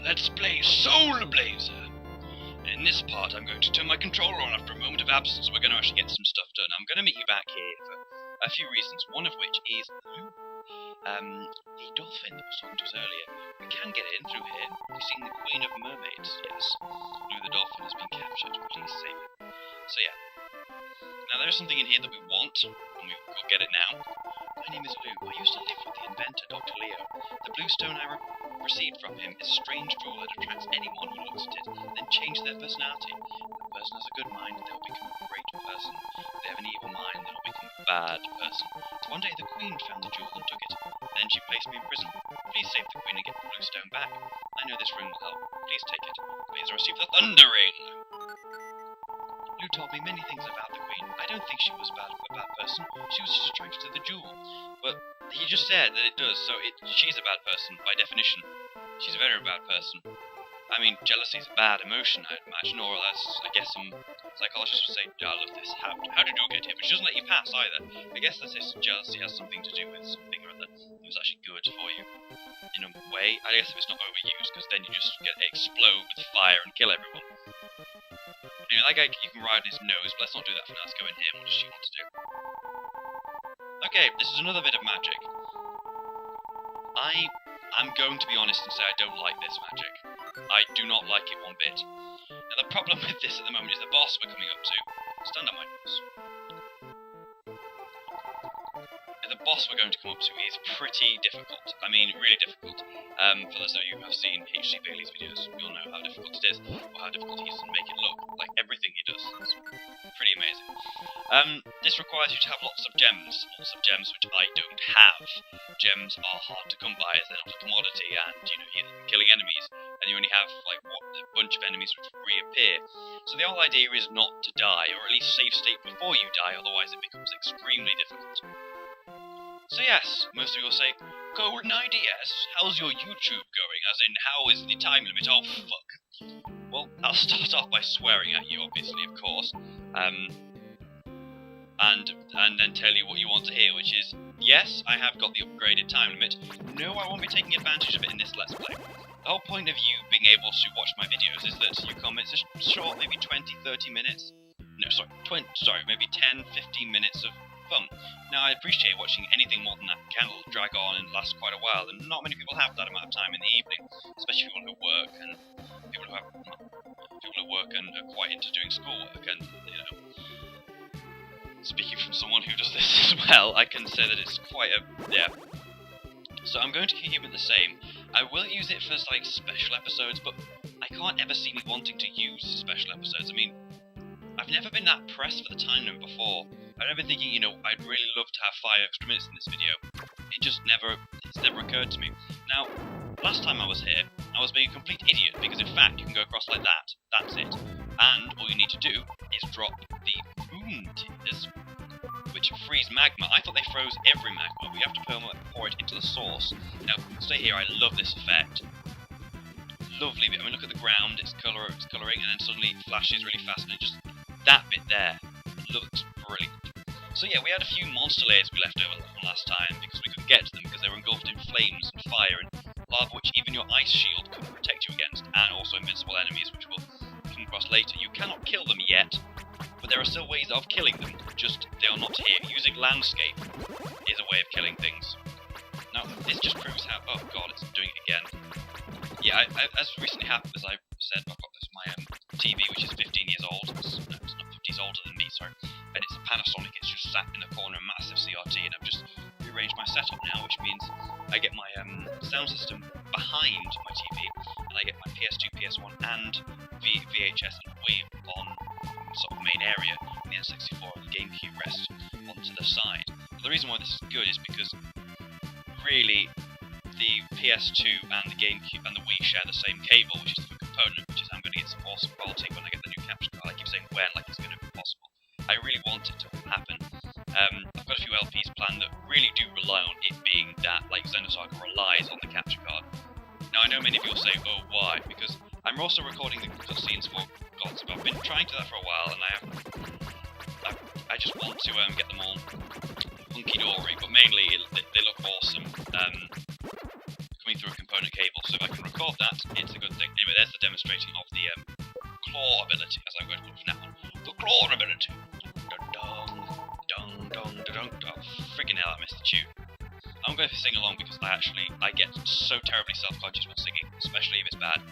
let's play Soul Blazer. In this part, I'm going to turn my controller on after a moment of absence. We're going to actually get some stuff done. I'm going to meet you back here for a few reasons, one of which is the dolphin that was talking to us earlier. We can get in through here. We've seen the Queen of Mermaids, yes. Lou the dolphin has been captured. Please save him. So yeah. Now there is something in here that we want, and we'll get it now. My name is Lou. I used to live with the inventor, Dr. Leo. The blue stone I received from him is a strange jewel that attracts anyone who looks at it, then changes their personality. If the person has a good mind, they'll become a great person. If they have an evil mind, they'll become a bad person. One day the Queen found the jewel and took it. Then she placed me in prison. Please save the Queen and get the blue stone back. I know this ring will help. Please take it. Please receive the Thunder Ring. Lou told me many things about the Queen. I don't think she was a bad person. She was just attracted to the jewel. But he just said that it does, so she's a bad person, by definition. She's a very bad person. I mean, jealousy is a bad emotion, I'd imagine, or as I guess some psychologists would say, I love this, how did you get here? But she doesn't let you pass either. I guess that is jealousy has something to do with something or other that was actually good for you. In a way, I guess if it's not overused, because then you just explode with fire and kill everyone. Anyway, that guy, you can ride on his nose, but let's not do that for now. Let's go in here. What does she want to do? Okay, this is another bit of magic. I'm going to be honest and say I don't like this magic. I do not like it one bit. Now the problem with this at the moment is the boss we're coming up to. Stand on my nose. The boss we're going to come up to is pretty difficult. I mean, really difficult. For those of you who have seen H.C. Bailey's videos, you'll know how difficult it is, or how difficult he is to make it look. Like, everything he does is pretty amazing. This requires you to have lots of gems which I don't have. Gems are hard to come by as they're not a commodity, and, you know, you're killing enemies, and you only have, like, a bunch of enemies which reappear. So the whole idea is not to die, or at least save state before you die, otherwise it becomes extremely difficult. So yes, most of you will say, Golden IDS, how's your YouTube going? As in, how is the time limit? Oh, fuck. Well, I'll start off by swearing at you, obviously, of course. And then tell you what you want to hear, which is, yes, I have got the upgraded time limit. No, I won't be taking advantage of it in this Let's Play. The whole point of you being able to watch my videos is that you come, it's a short, maybe 20-30 minutes. No, sorry, maybe 10-15 minutes of fun. Now, I appreciate watching anything more than that can drag on and last quite a while, and not many people have that amount of time in the evening, especially people who work and people who work and are quite into doing schoolwork. And you know, speaking from someone who does this as well, I can say that it's quite a So I'm going to keep it the same. I will use it for like special episodes, but I can't ever see me wanting to use special episodes. I mean, I've never been that pressed for the time limit before. I've never been thinking, you know, I'd really love to have 5 extra minutes in this video. It's never occurred to me. Now, last time I was here, I was being a complete idiot, because in fact, you can go across like that. That's it. And all you need to do is drop the boom tears, which freeze magma. I thought they froze every magma, but you have to pour it into the source. Now, stay here, I love this effect. Lovely bit. I mean, look at the ground, it's colouring, and then suddenly it flashes really fast, and it just, that bit there looks brilliant. So yeah, we had a few monster layers we left over from last time, because we couldn't get to them, because they were engulfed in flames and fire and lava, which even your ice shield couldn't protect you against, and also invincible enemies, which we'll come across later. You cannot kill them yet, but there are still ways of killing them, just they are not here. Using landscape is a way of killing things. Now, this just proves how, oh god, it's doing it again. Yeah, as recently happened, as I said, I've got this, my TV, which is 15 years old. It's not 50, it's older than me, sorry. And it's a Panasonic, it's just sat in the corner, a massive CRT, and I've just rearranged my setup now, which means I get my sound system behind my TV, and I get my PS2, PS1, and VHS and Wave on sort of main area, and the N64 and the GameCube rest onto the side. But the reason why this is good is because, really, the PS2 and the GameCube and the Wii share the same cable, which is the component, which is I'm going to get some awesome quality when I get the new capture card. I keep saying when, like it's going to be possible. I really want it to happen. I've got a few LPs planned that really do rely on it being that, like Xenosaga relies on the capture card. Now, I know many of you will say, oh, why? Because I'm also recording the cutscenes for Gods. I've been trying to do that for a while, and I just want to get them all hunky-dory, but mainly they look awesome. Coming through a component component cable, so if I can record that, it's a good thing. Anyway, there's the demonstrating of the claw ability, as I'm going to call it from now on. The claw ability! Dun dun dun dun dun. Oh, freaking hell, I missed the tune. I'm going to sing along because I get so terribly self-conscious when singing, especially if it's bad.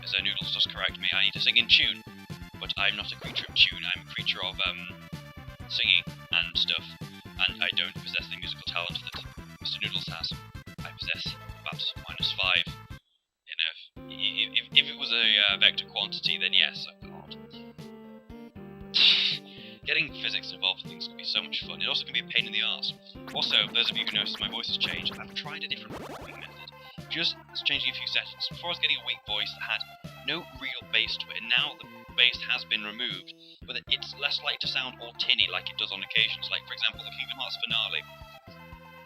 As Noodles does correct me, I need to sing in tune. But I'm not a creature of tune, I'm a creature of singing and stuff. And I don't possess the musical talent that Mr. Noodles has. I possess about -5. You know, if it was a vector quantity, then yes, oh god. Getting physics involved in things can be so much fun. It also can be a pain in the arse. Also, those of you who notice my voice has changed, I've tried a different recording method. Just changing a few settings. Before I was getting a weak voice that had no real bass to it, and now the bass has been removed, but it's less likely to sound all tinny like it does on occasions. Like, for example, the Kingdom Hearts finale.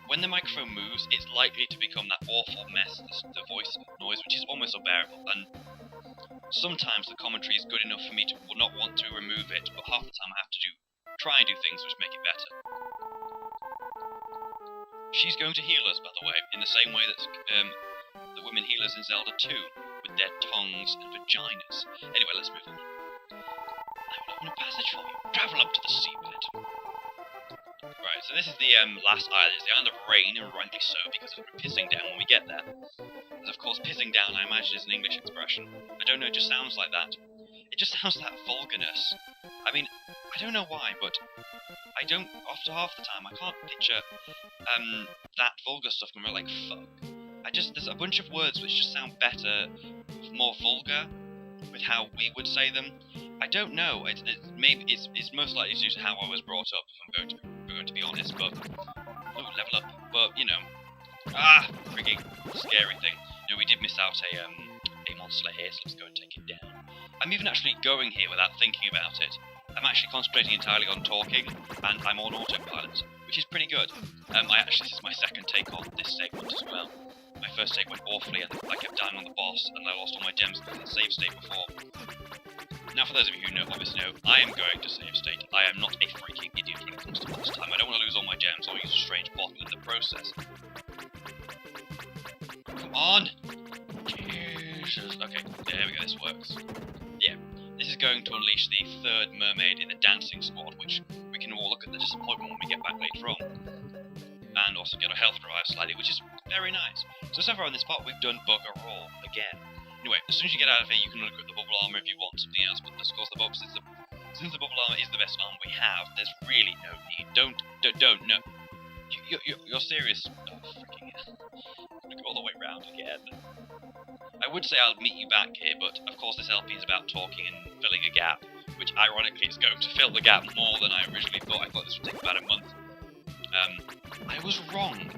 When the microphone moves, it's likely to become that awful mess, the voice noise, which is almost unbearable, and sometimes the commentary is good enough for me to not want to remove it, but half the time I have to try and do things which make it better. She's going to heal us, by the way, in the same way that the women healers in Zelda 2, with their tongues and vaginas. Anyway, let's move on. I will open a passage for you. Travel up to the seabed. Right, so this is the last island. It's the island of rain, and rightly so, because it'll be pissing down when we get there. And of course, pissing down, I imagine, is an English expression. I don't know, it just sounds like that. It just sounds that vulgarness. I mean, I don't know why, but I don't, after half the time, I can't picture that vulgar stuff coming out like fuck. There's a bunch of words which just sound better, more vulgar, with how we would say them. I don't know, it's most likely due to how I was brought up, if I'm going to be honest, but, ooh, level up, but, you know, freaking scary thing. You know, we did miss out a monster here, so let's go and take it down. I'm even actually going here without thinking about it. I'm actually concentrating entirely on talking, and I'm on autopilot, which is pretty good. This is my second take on this segment as well. My first take went awfully, and I kept dying on the boss, and I lost all my gems in the save state before. Now, for those of you who obviously know, I am going to save state. I am not a freaking idiot when it comes to boss time. I don't want to lose all my gems or use a strange bottle in the process. Come on! Jesus. Okay, there we go, this works. Yeah, this is going to unleash the third mermaid in the dancing squad, which we can all look at the disappointment when we get back later on. And also get our health revived slightly, which is very nice. So far in this part, we've done bugger all again. Anyway, as soon as you get out of here, you can look at the bubble armor if you want something else, but of course since the bubble armor is the best armor we have, there's really no need. Don't, no. You're serious. Oh, freaking hell. I'm gonna go all the way round again. I would say I'll meet you back here, but of course this LP is about talking and filling a gap, which ironically is going to fill the gap more than I originally thought. I thought this would take about a month. I was wrong.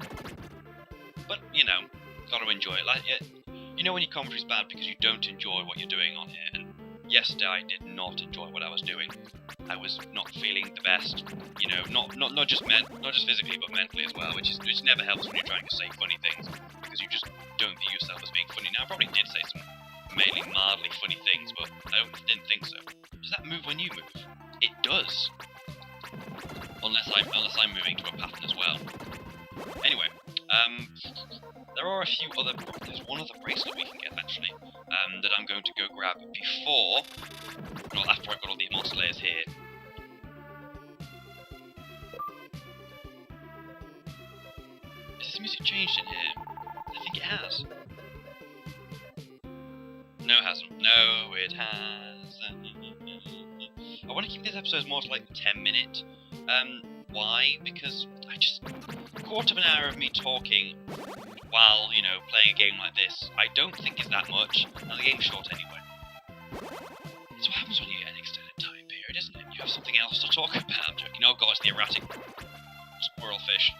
But, you know, gotta enjoy it. Like, you know when your commentary's bad because you don't enjoy what you're doing on here, and yesterday I did not enjoy what I was doing. I was not feeling the best, you know, not just physically, but mentally as well, which never helps when you're trying to say funny things, because you just don't view yourself as being funny. Now, I probably did say some mainly mildly funny things, but I didn't think so. Does that move when you move? It does. Unless I'm moving to a pattern as well. Anyway, there are a few other. There's one other bracelet we can get actually, that I'm going to go grab after I've got all the monster layers here. Has this music changed in here? I think it has. No, it hasn't. No, it hasn't. I want to keep these episodes more to like 10-minute. Why? Because a quarter of an hour of me talking while, you know, playing a game like this, I don't think is that much, and the game's short anyway. It's what happens when you get an extended time period, isn't it? You have something else to talk about. I'm joking. Oh god, it's the erratic squirrelfish.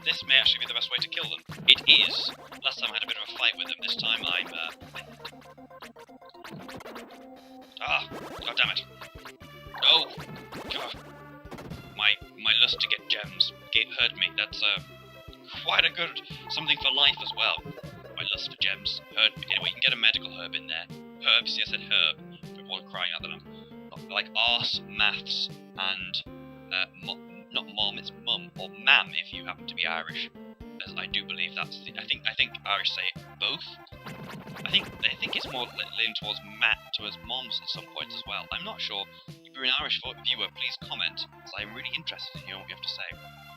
This may actually be the best way to kill them. It is. Last time I had a bit of a fight with them. This time I'm, God damn it. No! God. My lust to get gems hurt me. That's, quite a good something for life as well. My lust for gems hurt me. Anyway, you can get a medical herb in there. Herbs, yes, I said herb. People are crying out that I'm not like arse, maths, and, not mom, it's mum, or mam if you happen to be Irish. as I do believe that's the, I think Irish say both. I think it's more leaning towards moms at some point as well. I'm not sure. If you're an Irish viewer, please comment, because I'm really interested in hearing what you have to say.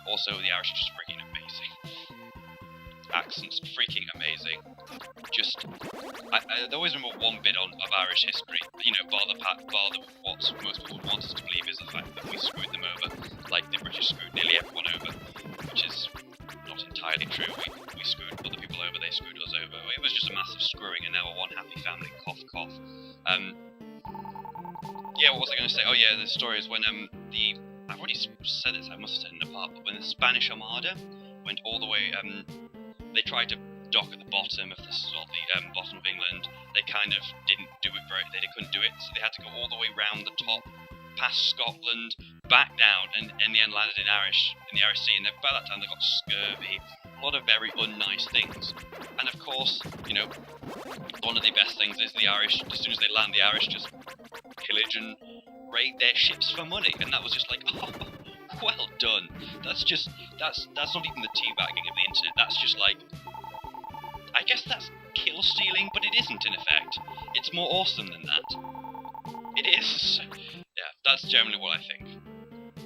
Also, the Irish are just freaking amazing. Accents freaking amazing. Just, I always remember one bit of Irish history. You know, bar what most people want us to believe is the fact that we screwed them over, like the British screwed nearly everyone over, which is not entirely true. We screwed other people over, they screwed us over. It was just a massive screwing, and now we're one happy family. Cough, cough. Yeah, what was I going to say? Oh yeah, the story is when I've already said this. I must have said it in a part, but when the Spanish Armada went all the way, they tried to dock at the bottom of the bottom of England. They kind of didn't do it they couldn't do it, so they had to go all the way round the top, past Scotland, back down, and in the end landed in the Irish Sea. And by that time they got scurvy, a lot of very unnice things. And of course, you know, one of the best things is the Irish. As soon as they land, the Irish just pillage and raid their ships for money, and that was just like, oh, well done. That's not even the teabagging of the internet. That's just like, I guess that's kill stealing, but it isn't in effect. It's more awesome than that. It is. Yeah, that's generally what I think.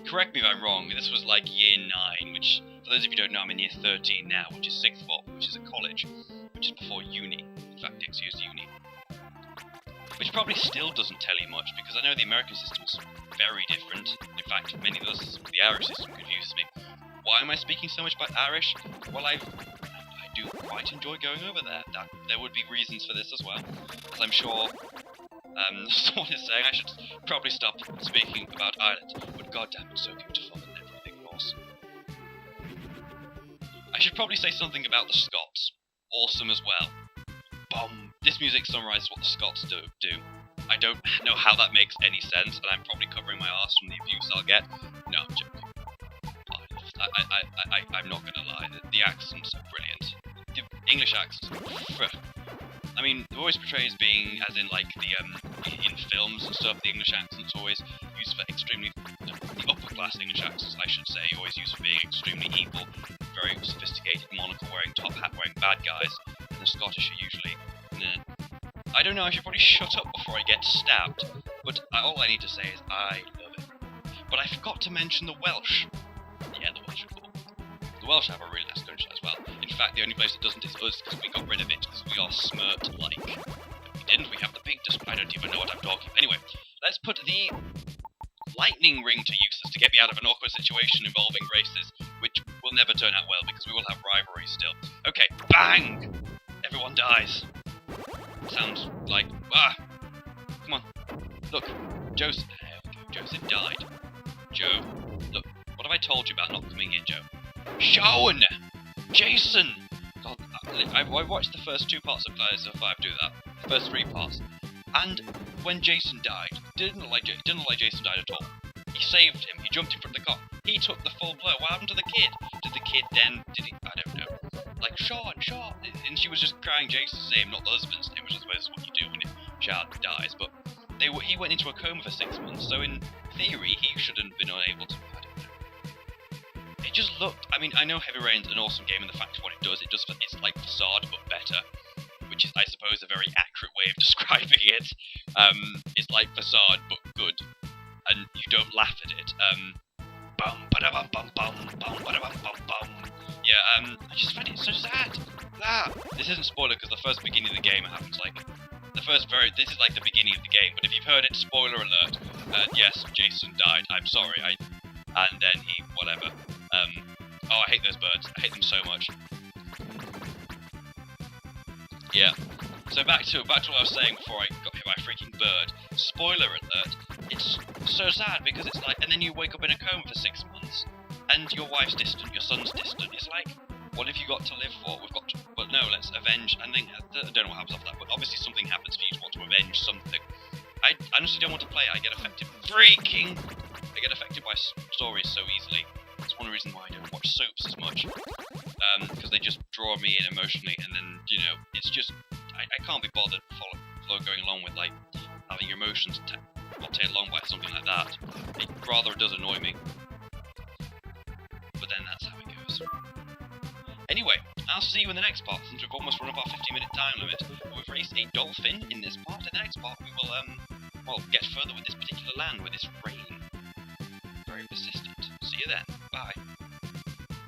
Correct me if I'm wrong. This was like year 9, which, for those of you who don't know, I'm in year 13 now, which is 6th form, which is a college, which is before uni. In fact, it's used uni. Which probably still doesn't tell you much, because I know the American system is very different. In fact, many of us, the Irish system confuses me. Why am I speaking so much about Irish? Well, I do quite enjoy going over there. There would be reasons for this as well, as I'm sure someone is saying I should probably stop speaking about Ireland, but goddamn, it's so beautiful and everything awesome. I should probably say something about the Scots. Awesome as well. Boom! This music summarizes what the Scots do. I don't know how that makes any sense, and I'm probably covering my arse from the abuse I'll get. No, I'm joking. I'm not gonna lie, the accents are brilliant. The English accents, I mean, they're always portrayed as being, as in like the, in films and stuff, the English accents always used for extremely, the upper class English accents, I should say, always used for being extremely evil, very sophisticated, monocle wearing, top hat wearing bad guys, and the Scottish are usually, I don't know, I should probably shut up before I get stabbed, but all I need to say is I love it. But I forgot to mention the Welsh. Yeah, the Welsh are cool. The Welsh have a really nice country as well. In fact, the only place that doesn't is us, because we got rid of it, because we are smirked-like. If we didn't, we have the big I don't even know what I'm talking about. Anyway, let's put the lightning ring to use to get me out of an awkward situation involving races, which will never turn out well, because we will have rivalries still. Okay, bang! Everyone dies. Sounds like, come on. Look, Joseph, there we go, Joseph died. Joe, look, what have I told you about not coming in, Joe? Sean! Jason! God, I watched the first 2 parts of Players of 5 do that. The first 3 parts. And when Jason died, didn't look like Jason died at all. He saved him, he jumped in front of the car. He took the full blow. What happened to the kid? Did the kid then, I don't know. Like, Sean! And she was just crying Jason's name, not the husband's name, which is what you do when a child dies. But he went into a coma for 6 months, so in theory, he shouldn't have been unable to, I don't know. It just looked, I mean, I know Heavy Rain's an awesome game, and the fact of what it does, it's like Facade, but better. Which is, I suppose, a very accurate way of describing it. It's like Facade, but good. And you don't laugh at it. Yeah, I just find it so sad. This isn't spoiler, because the first beginning of the game happens, like, this is like the beginning of the game, but if you've heard it, spoiler alert, yes, Jason died, I'm sorry, and then he, whatever. Oh, I hate those birds, I hate them so much. Yeah, so back to what I was saying before I got hit by a freaking bird. Spoiler alert, it's so sad, because it's like, and then you wake up in a coma for 6 months, and your wife's distant, your son's distant, it's like, what have you got to live for? But no, let's avenge, and then, I don't know what happens after that, but obviously something happens for you to want to avenge something. I honestly don't want to play it, I get affected by stories so easily. It's one reason why I don't watch soaps as much, because they just draw me in emotionally, and then, you know, it's just, I can't be bothered going along with, like, having your emotions taken along by something like that. It rather does annoy me. But then that's how it goes. Anyway, I'll see you in the next part, since we've almost run up our 50-minute time limit. We've raced a dolphin in this part. In the next part, we will, well, get further with this particular land, with this rain. Very persistent. See you then.